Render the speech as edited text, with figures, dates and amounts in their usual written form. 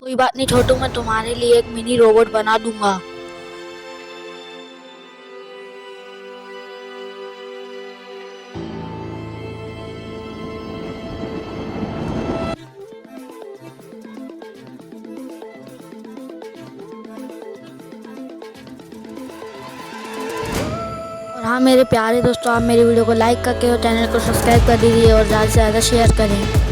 कोई बात नहीं छोटू, मैं तुम्हारे लिए एक मिनी रोबोट बना दूंगा। और हाँ मेरे प्यारे दोस्तों, आप मेरी वीडियो को लाइक करके और चैनल को सब्सक्राइब कर दीजिए और ज़्यादा से ज़्यादा शेयर करें।